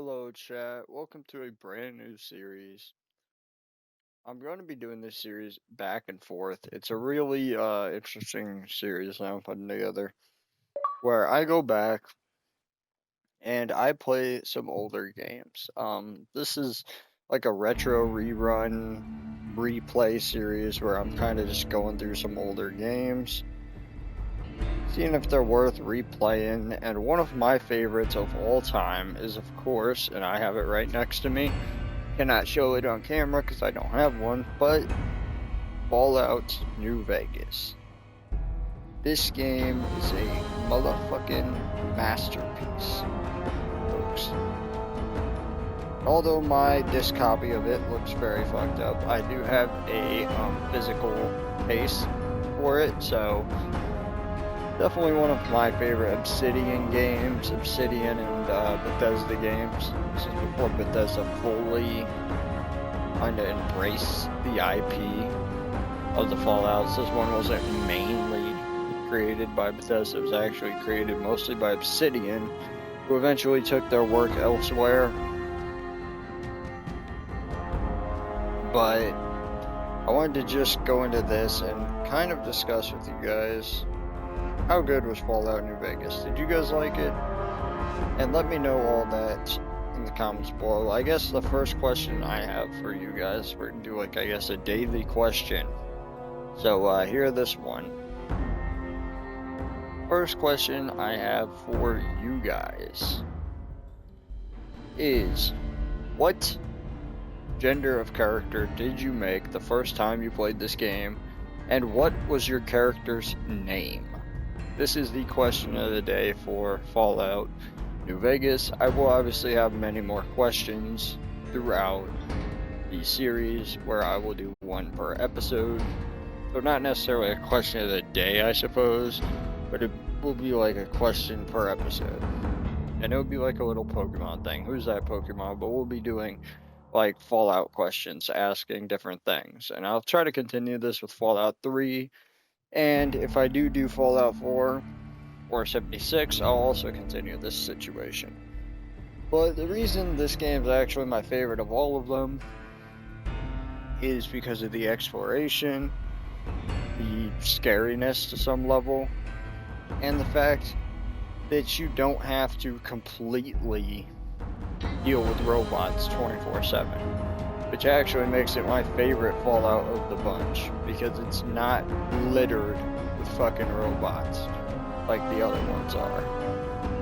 Hello, chat. Welcome to a brand new series. I'm going to be doing this series back and forth. It's a really interesting series that I'm putting together where I go back and I play some older games. This is like a retro rerun replay series where I'm kind of just going through some older games, seeing if they're worth replaying. And one of my favorites of all time is, of course, and I have it right next to me. Cannot show it on camera because I don't have one, but Fallout New Vegas. This game is a motherfucking masterpiece, folks. Although my disc copy of it looks very fucked up, I do have a physical case for it, so definitely one of my favorite Obsidian games, Obsidian and Bethesda games. This is before Bethesda fully kind of embraced the IP of the Fallouts. This one wasn't mainly created by Bethesda. It was actually created mostly by Obsidian, who eventually took their work elsewhere. But I wanted to just go into this and kind of discuss with you guys how good was Fallout New Vegas. Did you guys like it? And let me know all that in the comments below. I guess the first question I have for you guys, we're gonna do like, I guess, a daily question. So here this one. First question I have for you guys is, what gender of character did you make the first time you played this game, and what was your character's name? This is the question of the day for Fallout New Vegas. I will obviously have many more questions throughout the series where I will do one per episode. So not necessarily a question of the day, I suppose, but it will be like a question per episode. And it will be like a little Pokemon thing. Who's that Pokemon? But we'll be doing like Fallout questions, asking different things. And I'll try to continue this with Fallout 3. And if I do Fallout 4 or 76, I'll also continue this situation. But the reason this game is actually my favorite of all of them is because of the exploration, the scariness to some level, and the fact that you don't have to completely deal with robots 24/7. Which actually makes it my favorite Fallout of the bunch, because it's not littered with fucking robots like the other ones are.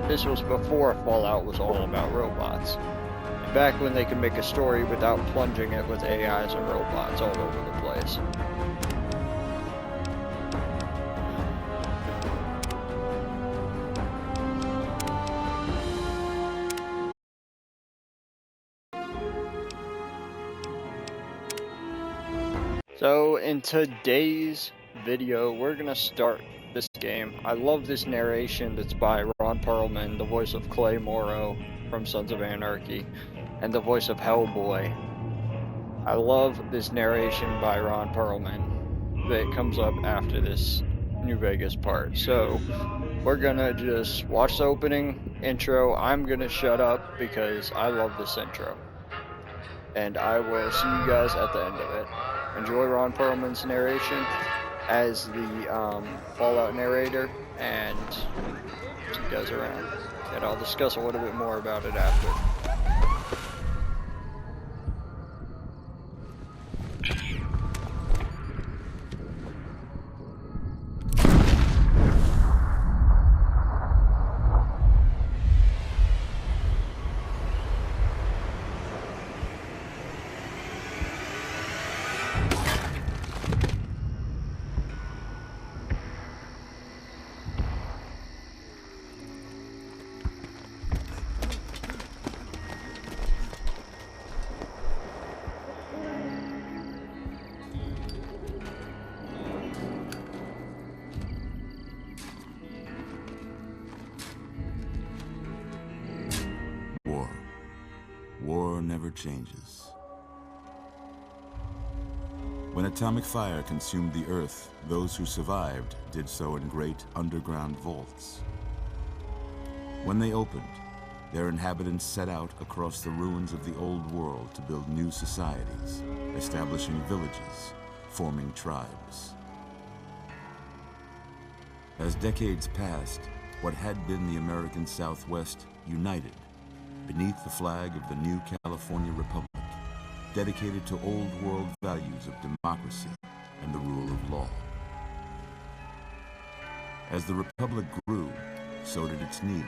This was before Fallout was all about robots. Back when they could make a story without plunging it with AIs and robots all over the place. So in today's video, we're gonna start this game. I love this narration that's by Ron Perlman, the voice of Clay Morrow from Sons of Anarchy, and the voice of Hellboy. I love this narration by Ron Perlman that comes up after this New Vegas part. So we're gonna just watch the opening intro. I'm gonna shut up because I love this intro. And I will see you guys at the end of it. Enjoy Ron Perlman's narration as the Fallout narrator, and see you guys around. And I'll discuss a little bit more about it after. War never changes. When atomic fire consumed the Earth, those who survived did so in great underground vaults. When they opened, their inhabitants set out across the ruins of the old world to build new societies, establishing villages, forming tribes. As decades passed, what had been the American Southwest united beneath the flag of the new California Republic, dedicated to old world values of democracy and the rule of law. As the Republic grew, so did its needs.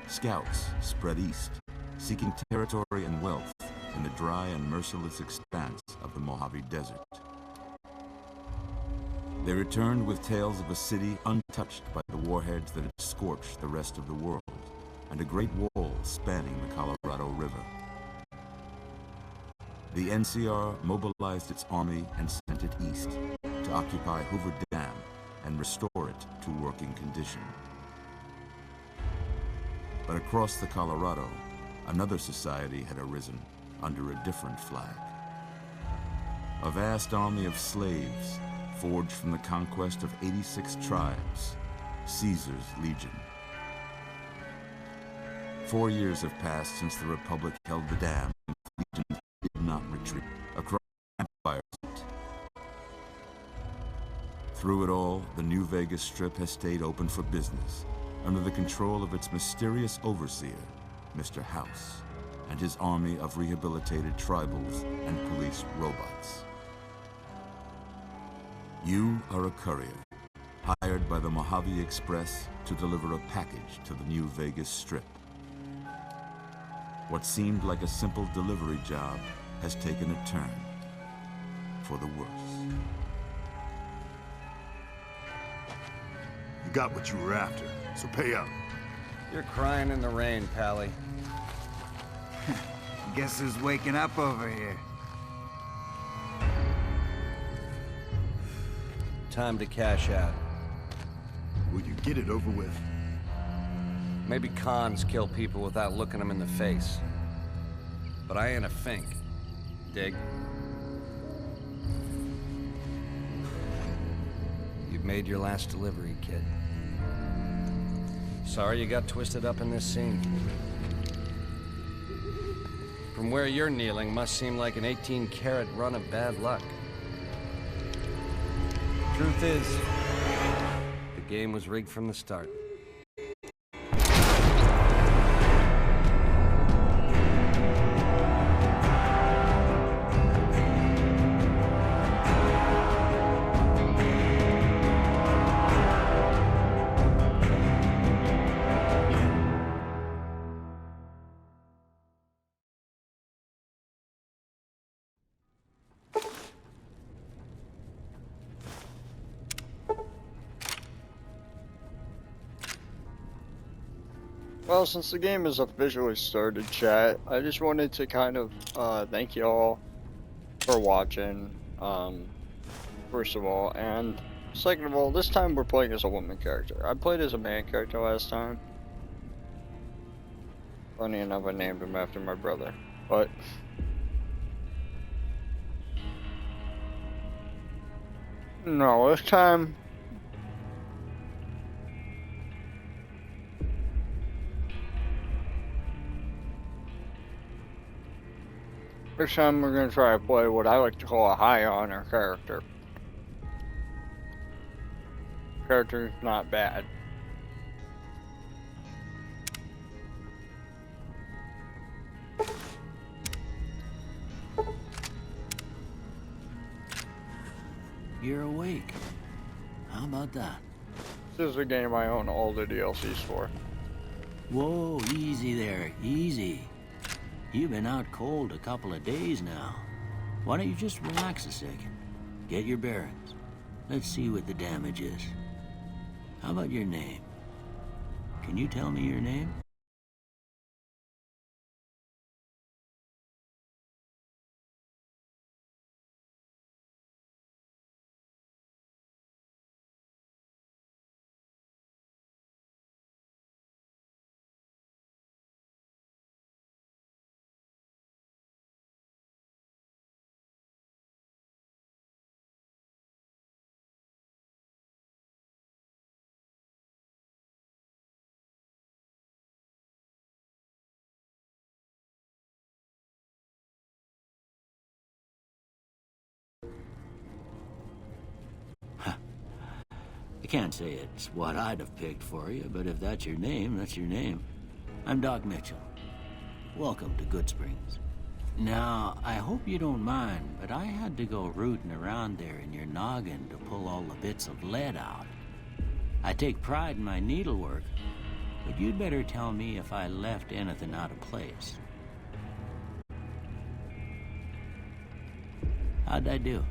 Scouts spread east, seeking territory and wealth in the dry and merciless expanse of the Mojave Desert. They returned with tales of a city untouched by the warheads that had scorched the rest of the world, and a great wall spanning the Colorado River. The NCR mobilized its army and sent it east to occupy Hoover Dam and restore it to working condition. But across the Colorado, another society had arisen under a different flag. A vast army of slaves forged from the conquest of 86 tribes, Caesar's Legion. 4 years have passed since the Republic held the dam, and the Legion did not retreat across the Empire. Through it all, the new Vegas Strip has stayed open for business, under the control of its mysterious overseer, Mr. House, and his army of rehabilitated tribals and police robots. You are a courier, hired by the Mojave Express to deliver a package to the new Vegas Strip. What seemed like a simple delivery job has taken a turn for the worse. You got what you were after, so pay up. You're crying in the rain, Pally. Guess who's waking up over here? Time to cash out. Will you get it over with? Maybe cons kill people without looking them in the face. But I ain't a fink. Dig? You've made your last delivery, kid. Sorry you got twisted up in this scene. From where you're kneeling must seem like an 18-carat run of bad luck. Truth is, the game was rigged from the start. Well, since the game has officially started, chat, I just wanted to kind of thank you all for watching, first of all, and second of all, this time we're playing as a woman character. I played as a man character last time. Funny enough, I named him after my brother, but no, this time we're going to try to play what I like to call a high honor character. Character's not bad. You're awake. How about that? This is a game I own all the DLCs for. Whoa, easy there, easy. You've been out cold a couple of days now. Why don't you just relax a second? Get your bearings. Let's see what the damage is. How about your name? Can you tell me your name? can't say it's what I'd have picked for you, but if that's your name, that's your name. I'm Doc Mitchell. Welcome to Goodsprings. Now, I hope you don't mind, but I had to go rooting around there in your noggin to pull all the bits of lead out. I take pride in my needlework, but you'd better tell me if I left anything out of place. How'd I do?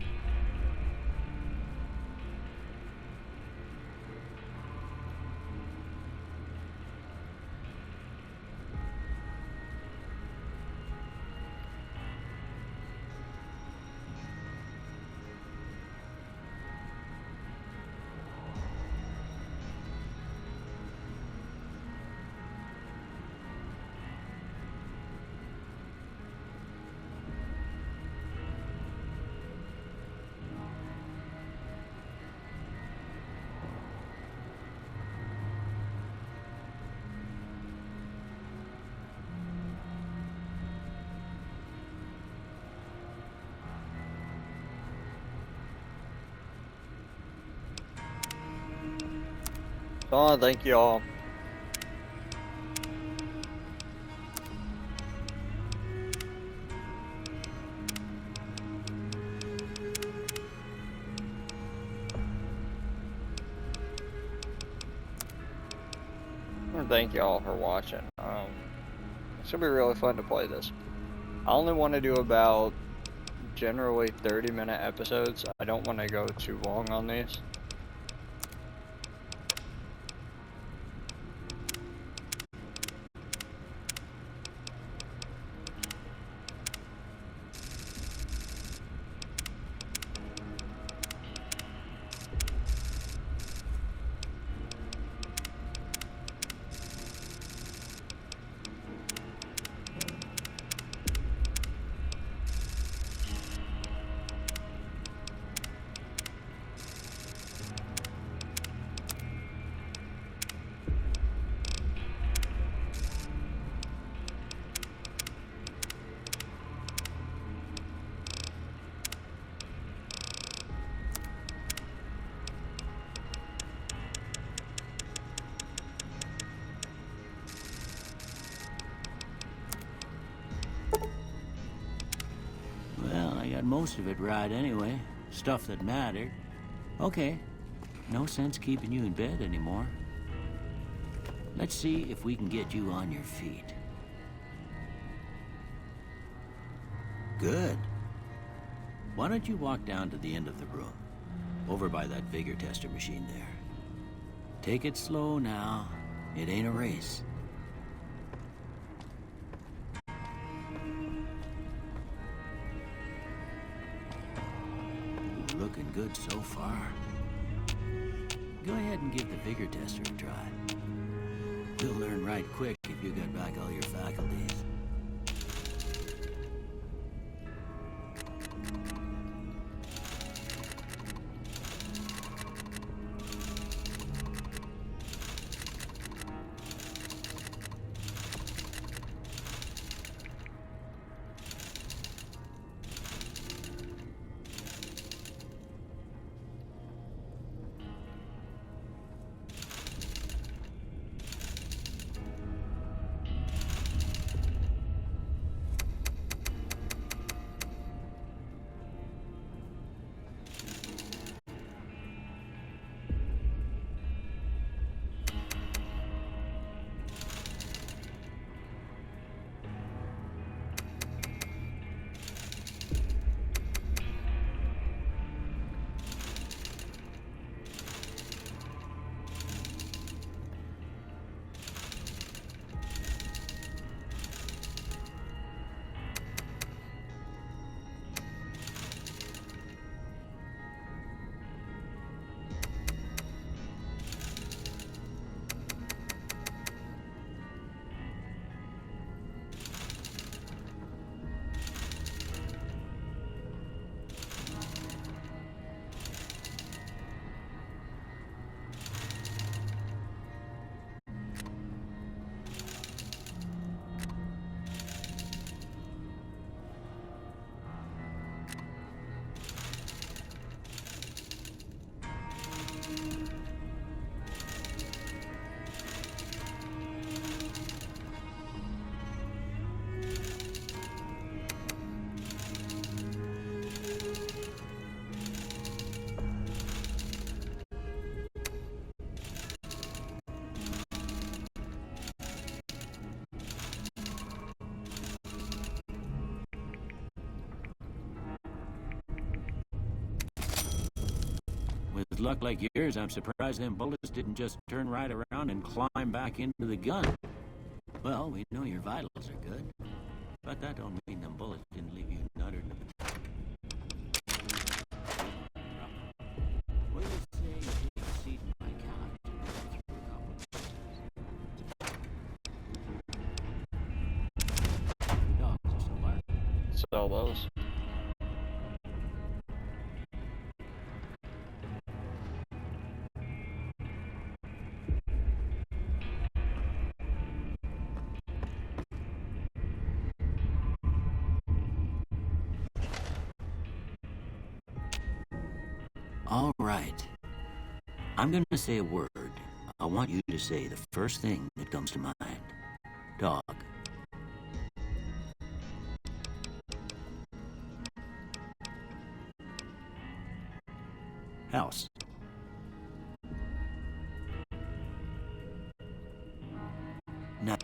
Oh, thank you all. And thank you all for watching. It's gonna be really fun to play this. I only want to do about generally 30-minute episodes. I don't want to go too long on these. Well, I got most of it right anyway. Stuff that mattered. Okay, no sense keeping you in bed anymore. Let's see if we can get you on your feet. Good. Why don't you walk down to the end of the room, over by that vigor tester machine there. Take it slow now. It ain't a race. Looking good so far. Go ahead and give the vigor tester a try. You'll learn right quick if you get back all your faculties. luck like yours, I'm surprised them bullets didn't just turn right around and climb back into the gun. Well, we know your vitals are good, but that don't mean them bullets didn't leave you nuttered. What do you say you take a seat in my couch and go through a couple of dogs are still barking. Sell those. All right. I'm gonna say a word. I want you to say the first thing that comes to mind. Dog. House. No.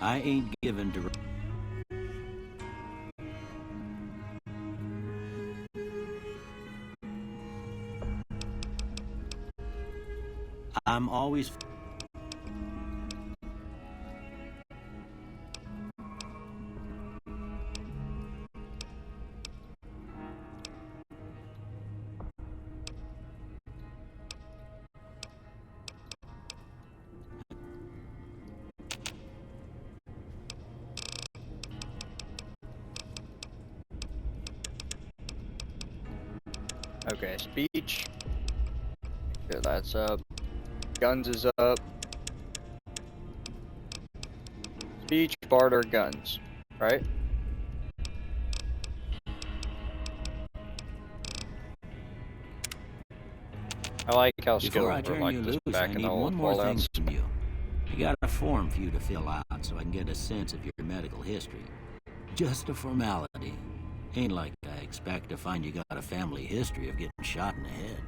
I ain't given to... I'm always... Okay, speech. Yeah, that's up. Guns is up. Speech, barter, guns. Right? I like how skilled Before I we're turn like you this loose, back I in need the old one more thing Fallouts. from you. I got a form for you to fill out so I can get a sense of your medical history. Just a formality. Ain't like I expect to find you got a family history of getting shot in the head.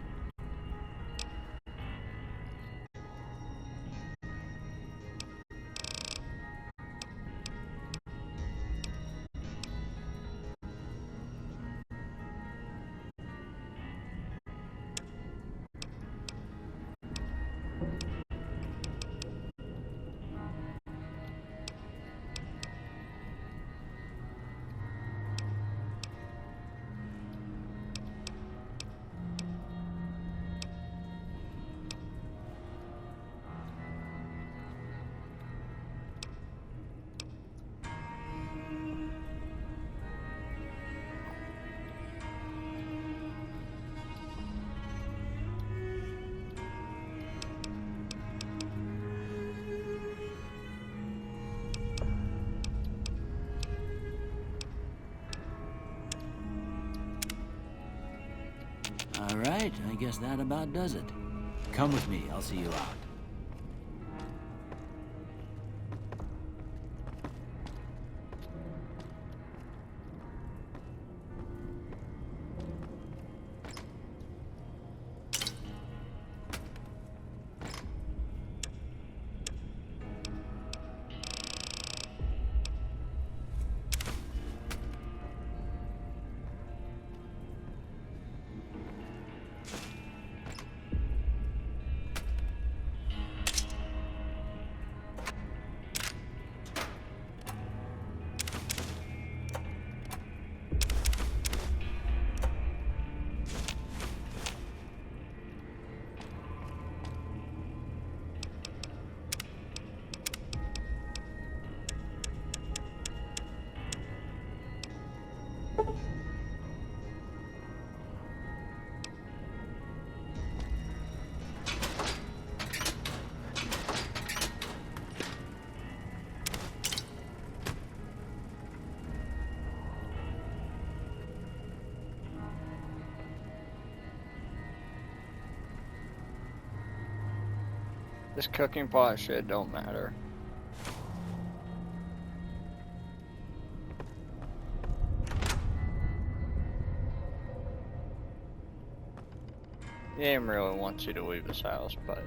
All right, I guess that about does it. Come with me, I'll see you out. This cooking pot shit don't matter. The game really wants you to leave his house, but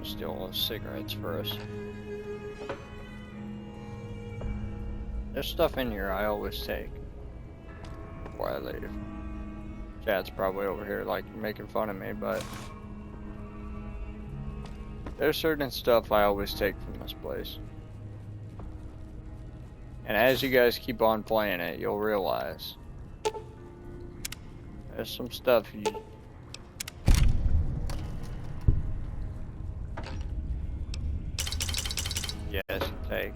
steal those cigarettes first. There's stuff in here I always take before I leave. Chad's probably over here like making fun of me, but there's certain stuff I always take from this place. And as you guys keep on playing it, you'll realize there's some stuff you guys can take.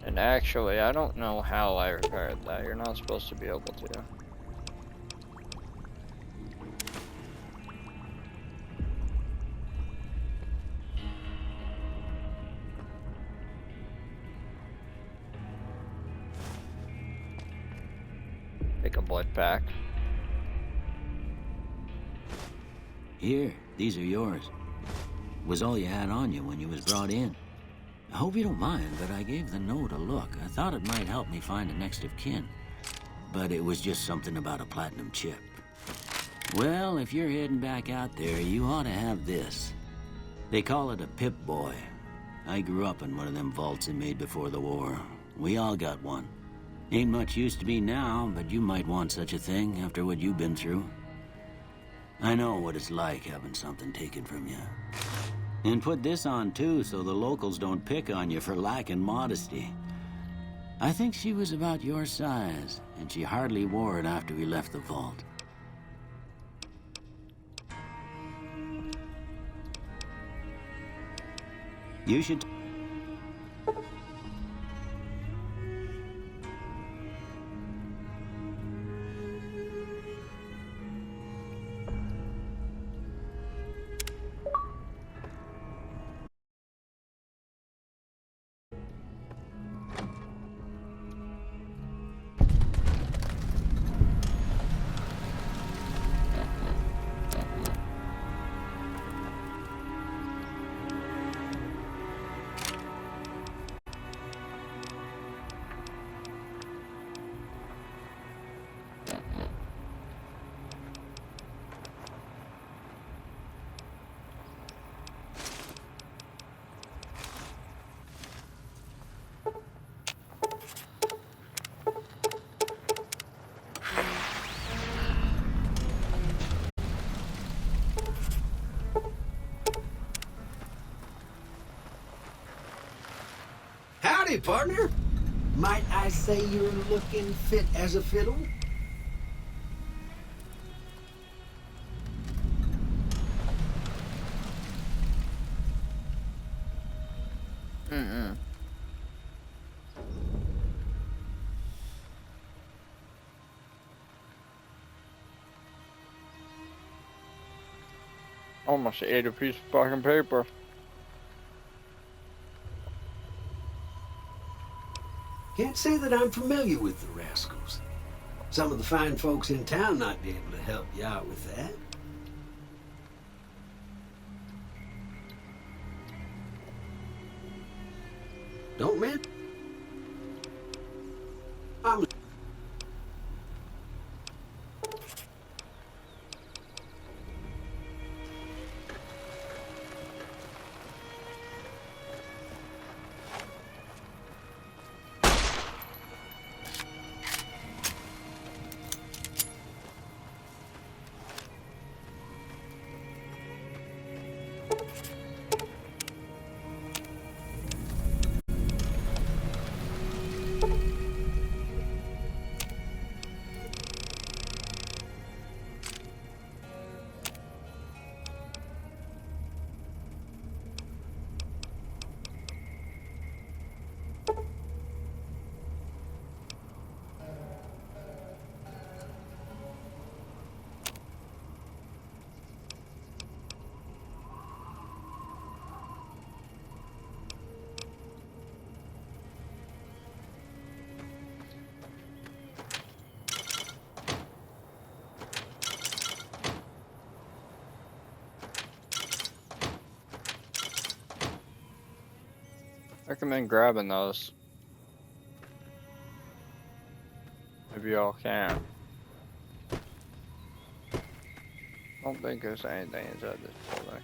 And actually, I don't know how I repaired that. You're not supposed to be able to. Take a blood pack. Here, these are yours. Was all you had on you when you was brought in. I hope you don't mind, but I gave the note a look. I thought it might help me find a next of kin. But it was just something about a platinum chip. Well, if you're heading back out there, you ought to have this. They call it a Pip-Boy. I grew up in one of them vaults they made before the war. We all got one. Ain't much use to me now, but you might want such a thing after what you've been through. I know what it's like having something taken from you. And put this on too, so the locals don't pick on you for lacking modesty. I think she was about your size, and she hardly wore it after we left the vault. You should... Howdy, partner. Might I say you're looking fit as a fiddle? Almost ate a piece of fucking paper. Can't say that I'm familiar with the rascals. Some of the fine folks in town might be able to help you out with that. Don't men. I'm... Recommend grabbing those. Maybe y'all can. Don't think there's anything inside this building.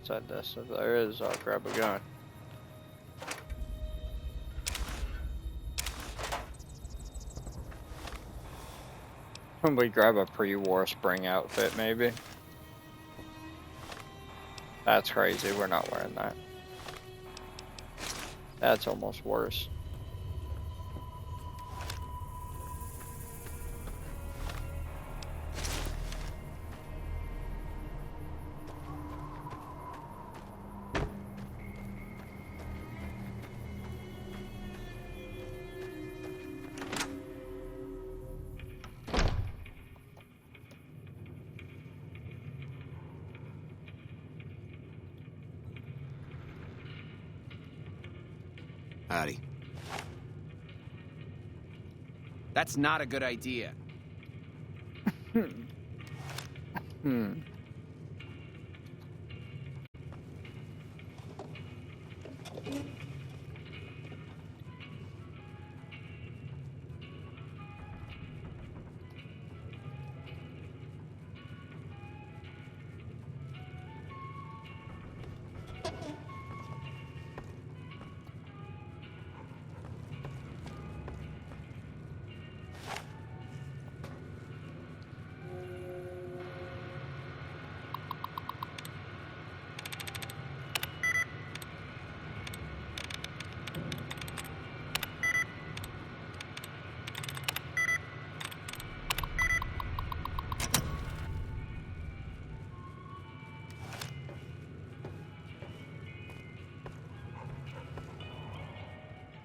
Inside this, if there is, I'll grab a gun. Probably grab a pre-war spring outfit, maybe. That's crazy, we're not wearing that. That's almost worse. Howdy. That's not a good idea.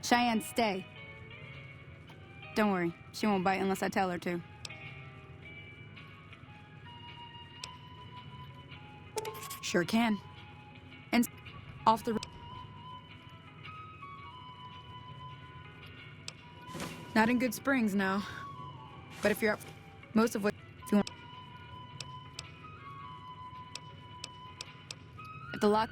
Cheyenne, stay. Don't worry, she won't bite unless I tell her to. Sure can. And off the... Not in good springs now. But if you're up, most of what you want... If the lock...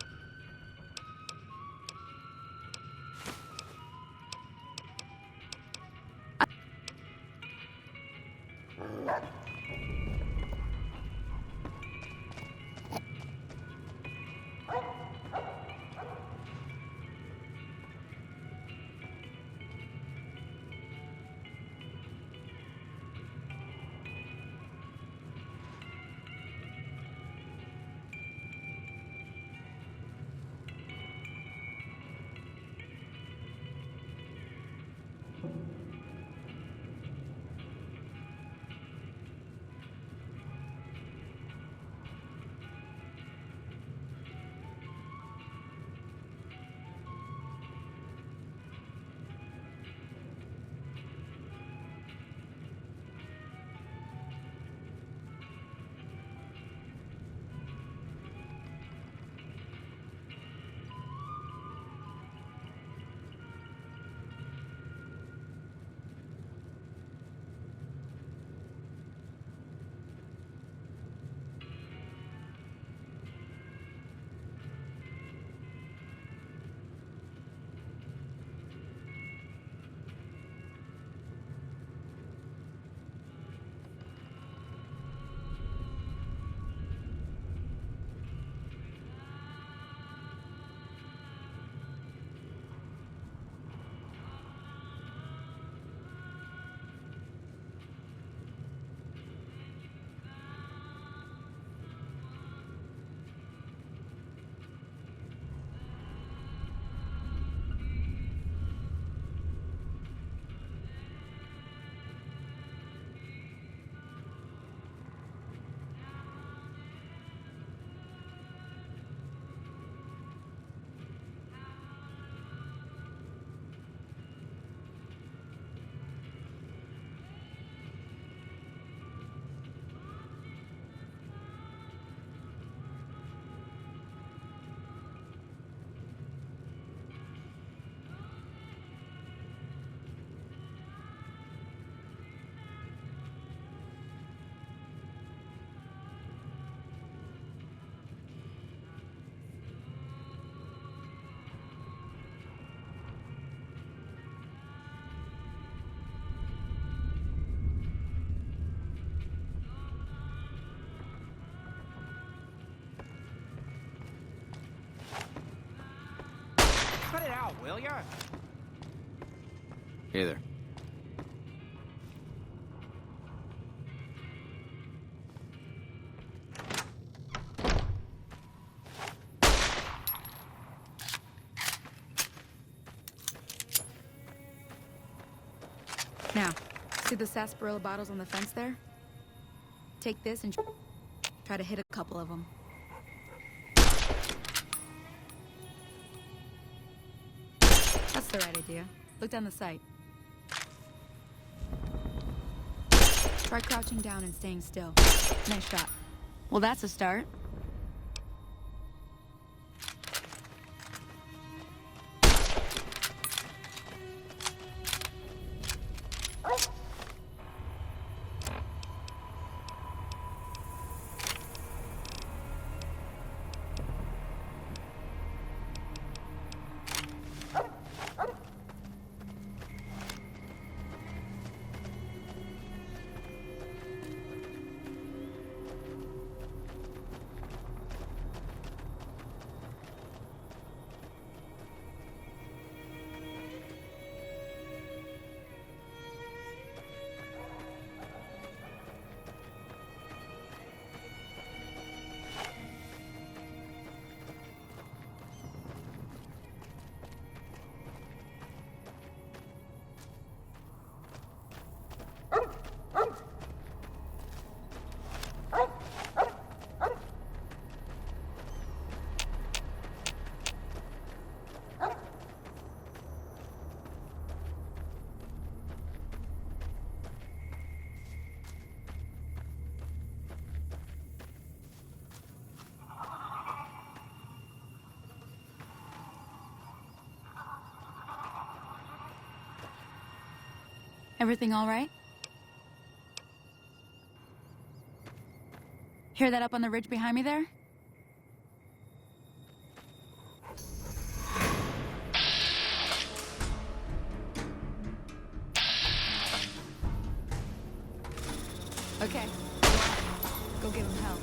familiar? Hey there. Now, see the sarsaparilla bottles on the fence there? Take this and try to hit a couple of them. That's the right idea. Look down the sight. Try crouching down and staying still. Nice shot. Well, that's a start. Everything all right? Hear that up on the ridge behind me there? Okay. Go give him help.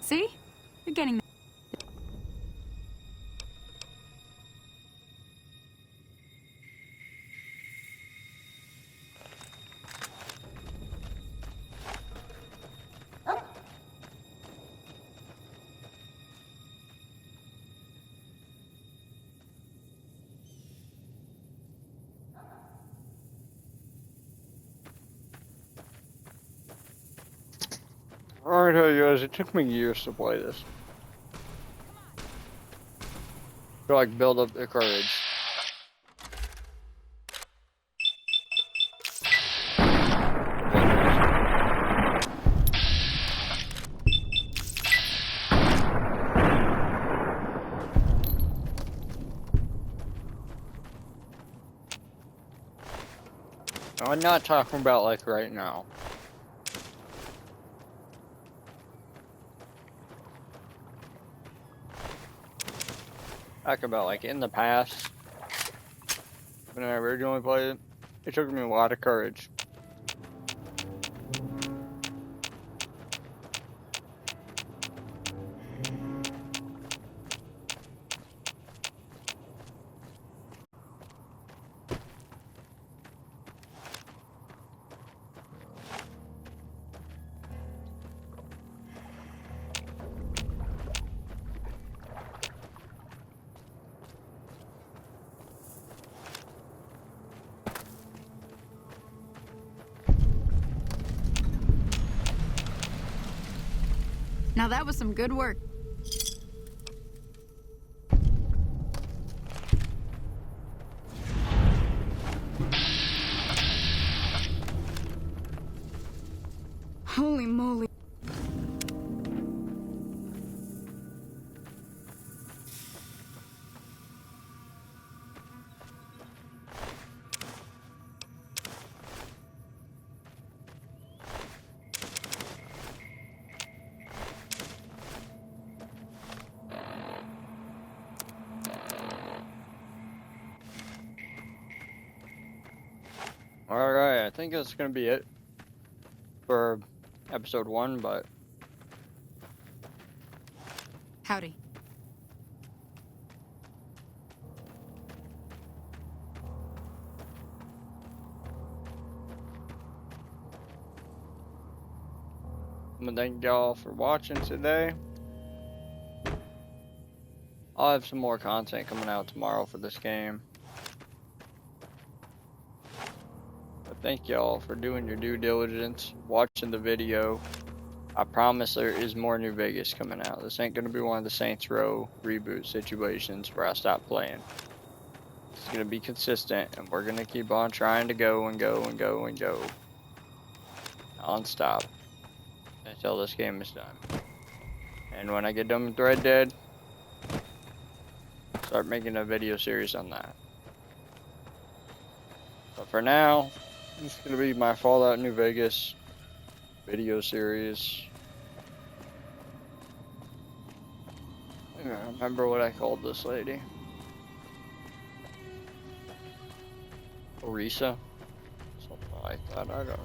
See? You're getting... Alright, you guys, it took me years to play this. To like build up the courage. I'm not talking about like right now. Talk about like in the past, when I originally played it, it took me a lot of courage. Now that was some good work. Alright, I think that's gonna be it for episode 1, but Howdy. I'm gonna thank y'all for watching today. I'll have some more content coming out tomorrow for this game. But thank y'all for doing your due diligence, watching the video. I promise there is more New Vegas coming out. This ain't gonna be one of the Saints Row reboot situations where I stop playing. It's gonna be consistent, and we're gonna keep on trying to go and go and go and go. Non-stop. Until this game is done. And when I get done with Red Dead, start making a video series on that. But for now, it's gonna be my Fallout New Vegas video series. I don't remember what I called this lady. Orisa? Something like that, I don't remember.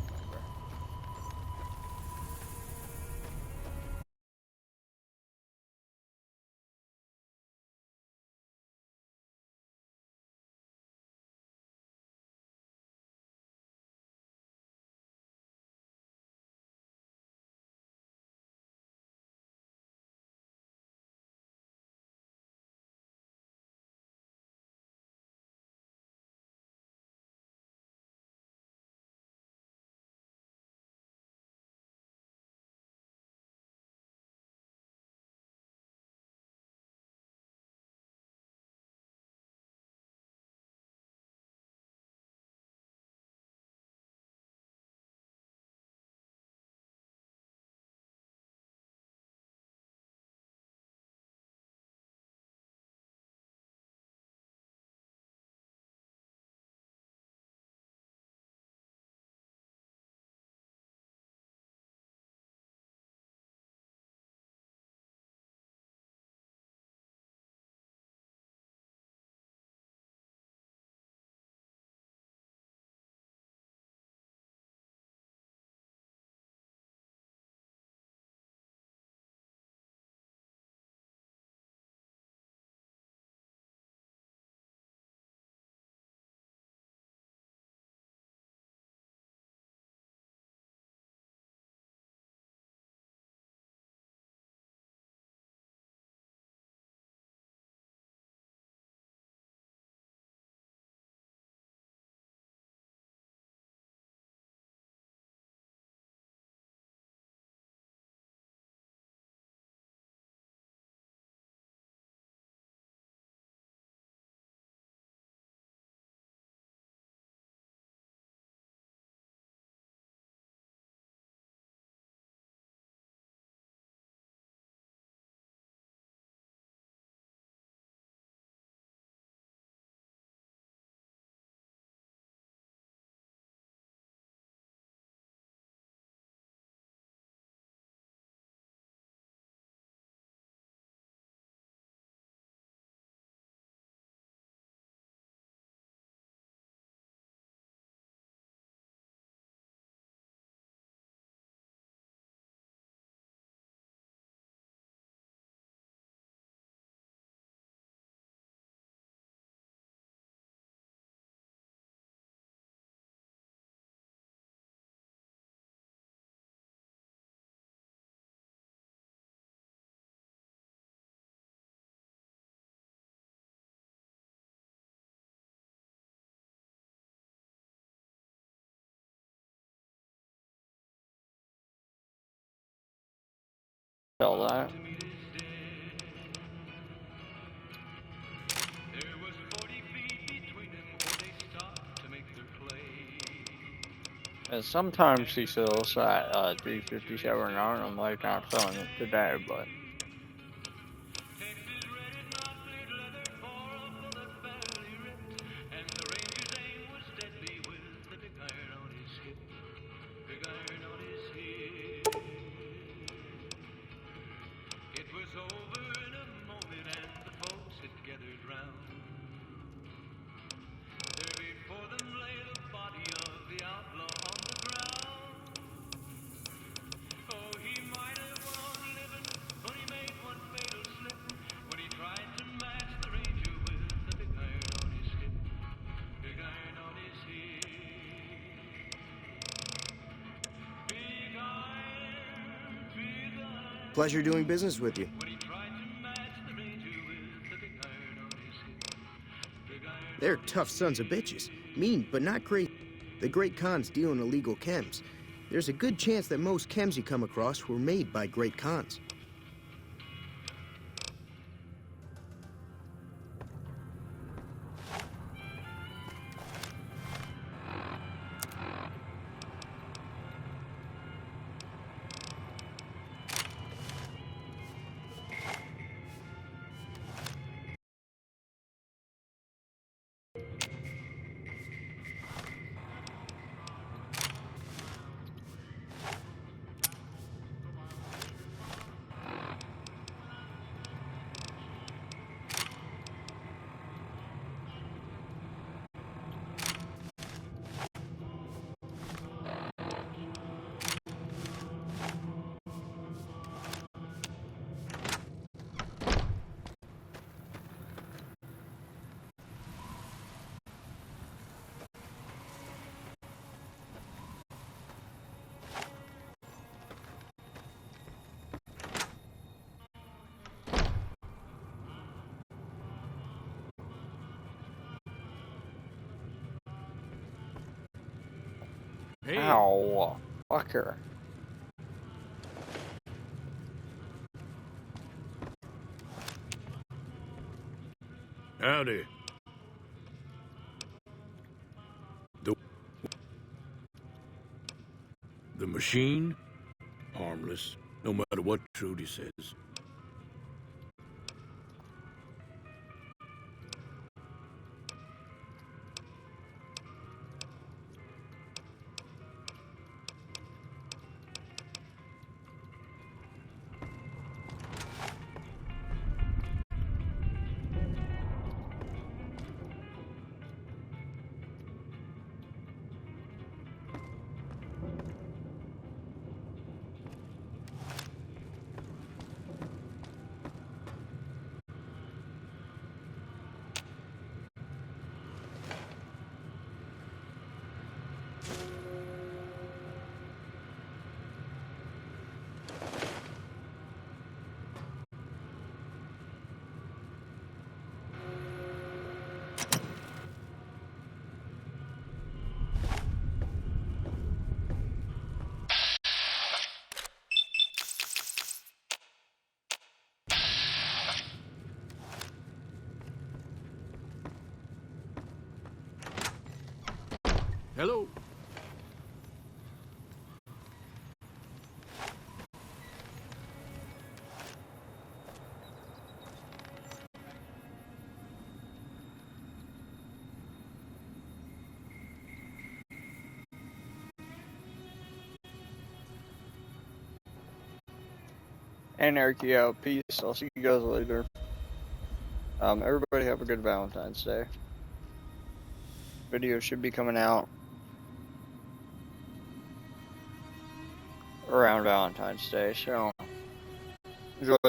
Tell that. And sometimes she sells at 357 on. I'm like not selling it today, but Pleasure doing business with you. They're tough sons of bitches. Mean, but not crazy. The Great Khans deal in illegal chems. There's a good chance that most chems you come across were made by Great Khans. Hey. Ow. Fucker. Howdy. The machine? Harmless, no matter what Trudy says. Hello. Anarchy out. Peace. I'll see you guys later. Everybody have a good Valentine's Day. Video should be coming out around Valentine's Day, so enjoy